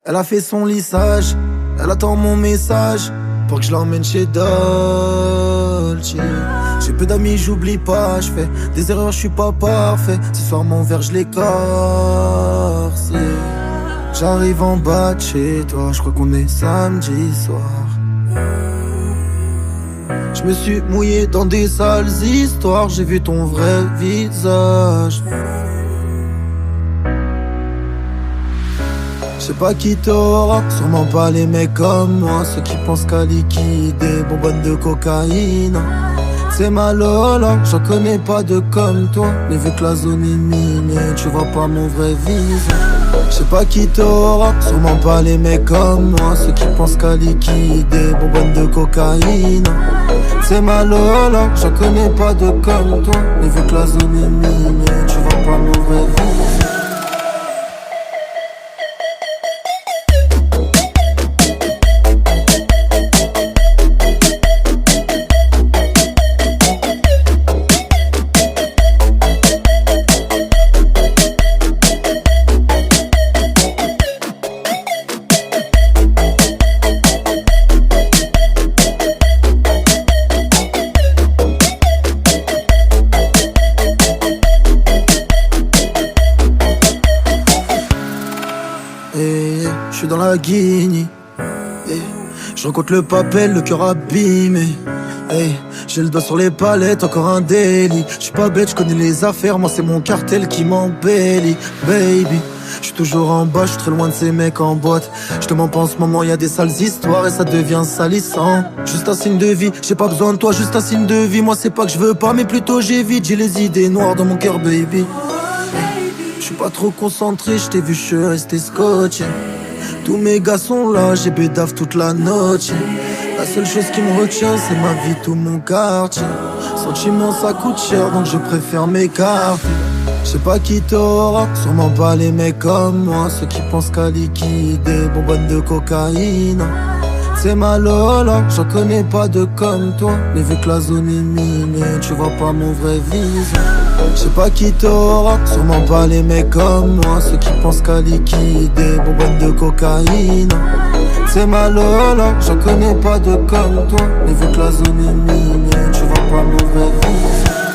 Elle a fait son lissage, elle attend mon message pour que je l'emmène chez Dolce. J'ai peu d'amis, j'oublie pas, je fais des erreurs, je suis pas parfait. Ce soir mon verre je l'écorce. J'arrive en bas de chez toi, je crois qu'on est samedi soir. Je me suis mouillé dans des sales histoires, j'ai vu ton vrai visage. Je sais pas qui t'aura, sûrement pas les mecs comme moi, ceux qui pensent qu'à liquider, bonbonne de cocaïne. C'est ma Lola, j'en connais pas de comme toi, mais vu que la zone est minée, tu vois pas mon vrai visage. Je sais pas qui t'aura, sûrement pas les mecs comme moi, ceux qui pensent qu'à liquider, bonbonne de cocaïne. C'est ma Lola, j'en connais pas de comme toi, mais vu que la zone est minée, tu vois pas mon vrai visage. Je suis dans la guigne, je rencontre le papel, le cœur abîmé. J'ai le doigt sur les palettes, encore un délit. Je suis pas bête, je connais les affaires, moi c'est mon cartel qui m'embellit. Baby, je suis toujours en bas, je suis très loin de ces mecs en boîte. Je te mens pas en ce moment, y a des sales histoires et ça devient salissant. Juste un signe de vie, j'ai pas besoin de toi, juste un signe de vie. Moi c'est pas que je veux pas, mais plutôt j'évite. J'ai les idées noires dans mon cœur, baby. Je suis pas trop concentré, je t'ai vu, je suis resté scotché. Tous mes gars sont là, j'ai bédave toute la noche. La seule chose qui me retient, c'est ma vie, tout mon quartier. Sentiment, ça coûte cher, donc je préfère m'écarter. Je sais pas qui t'aura, sûrement pas les mecs comme moi, ceux qui pensent qu'à liquider, bonbonne de cocaïne. C'est ma Lola, j'en connais pas de comme toi, mais vu que la zone est minée, tu vois pas mon vrai visage. Je sais pas qui t'aura, sûrement pas les mecs comme moi, ceux qui pensent qu'à liquider, bonbonne de cocaïne. C'est ma Lola, j'en connais pas de comme toi, mais vu que la zone est minée, tu vois pas mon vrai visage.